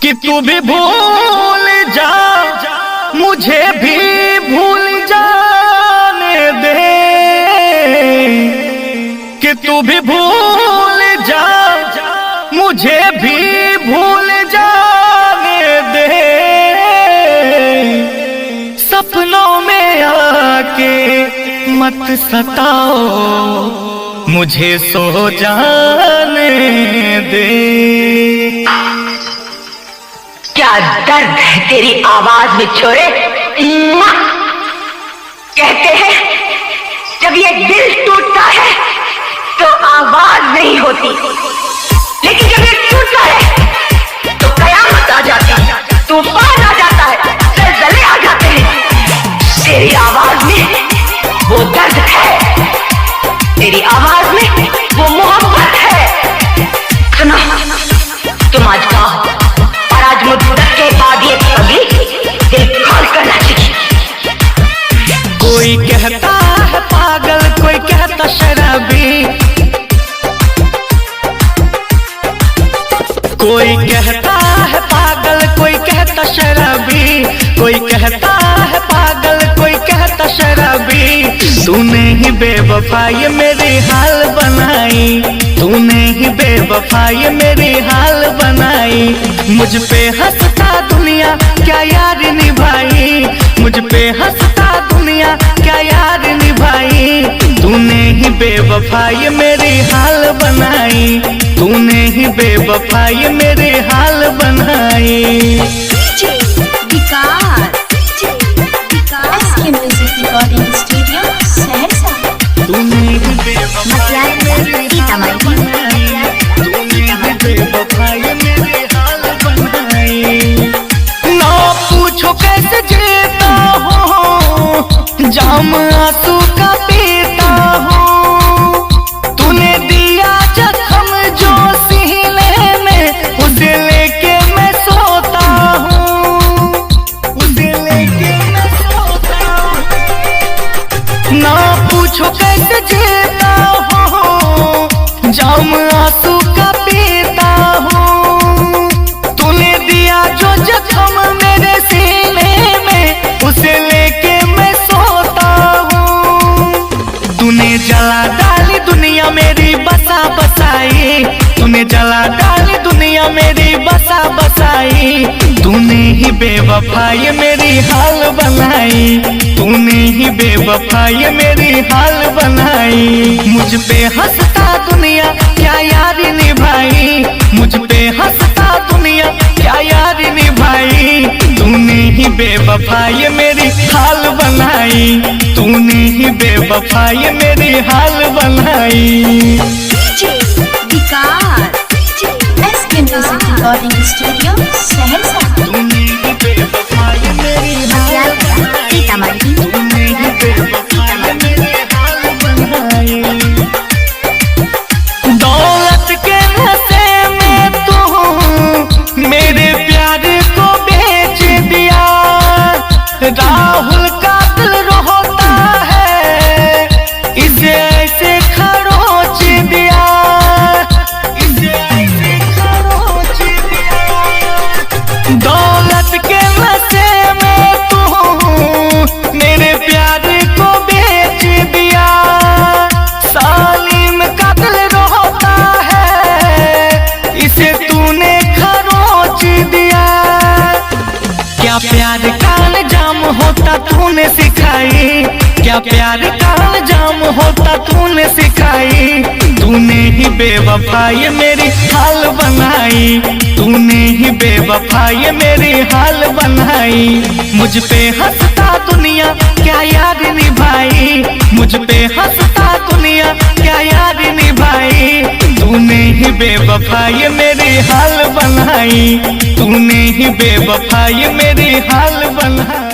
कि तू भी भूल जा, मुझे भी भूल जाने दे, कि तू भी भूल जा, मुझे भी भूल जाने दे। सपनों में आके मत सताओ, मुझे सो जाने दे। क्या दर्द है तेरी आवाज में छोरे। कहते हैं जब ये दिल टूटता है तो आवाज नहीं होती, लेकिन जब ये टूटता है तो कयामत आ जाती है, तूफान आ जाता है, ज़लज़ले आ जाते हैं। तेरी आवाज में वो दर्द है, तेरी आवाज में वो मोहब्बत है। सुनो, तुम आज गाओ और आज मुद्दत के बाद ये पगली दिल खोल कर नाचेगी। कोई कहता है पागल, कोई कहता शराबी, कोई कहता है पागल, कोई कहता शराबी, कोई कहता है पागल, कोई कहता शराबी। तूने ही बेवफाई मेरी हाल बनाई, तूने ही बेवफाई मेरी हाल बनाई। मुझ पे हंसता दुनिया क्या यार निभाई, मुझ पे हंसता दुनिया क्या यार निभाई। तूने ही बेवफाई मेरी हाल बनाई, तूने ही बेवफाई मेरे हाल बनाई। तूने ही बेवफाई मेरी हाल बनाई, तूने ही बेवफाई मेरे हाल बनाई। ना पूछो कैसे जीता हूँ, जाम आंसू का पीता हूँ। तूने दिया जख्म जो सीने में, उसे लेके मैं सोता हूँ, उसे लेके मैं सोता हूँ। ना पूछो कैसे जीता हूँ, जाम आंसू का पीता हूँ। तूने दिया जो जख्म मेरे सीने में, उसे लेके मैं सोता हूँ। तूने जला डाली दुनिया मेरी बसा बसाई, तूने जला डाली दुनिया मेरी बसा बसाई। तूने ही बेवफाई मेरी हाल बनाई, तूने ही बेवफाई मेरी हाल बनाई। मुझ पे हंसता दुनिया क्या यारी निभाई, मुझ पे हंसता दुनिया क्या यारी निभाई। तूने ही बेवफाई मेरी हाल बनाई, तूने ही बेवफाई मेरी हाल बनाई। तूने ही बेवफाई मेरी हाल बनाई, तूने ही बेवफाई मेरी हाल बनाई। दौलत के नशे में तू मेरे प्यार को बेच दिया। राहुल का दिल रोता है, इसे ऐसे खरोच दिया, इसे ऐसे खरोच दिया। दौलत के नशे में तू मेरे प्यार को बेच दिया। सालिम का दिल रोता है, इसे तूने खरोच दिया। क्या प्यार का अंजाम होता तूने सिखाई, क्या प्यार का अंजाम होता तूने सिखाई। तूने ही बेवफाई मेरी हाल बनाई, तूने ही बेवफाई मेरी हाल बनाई। मुझ पे हंसता दुनिया क्या यार निभाई, मुझ पे हंसता दुनिया क्या यार निभाई। तूने ही बेवफाई मेरी हाल बनाई, तूने ही बेवफाई मेरी हाल बनाई।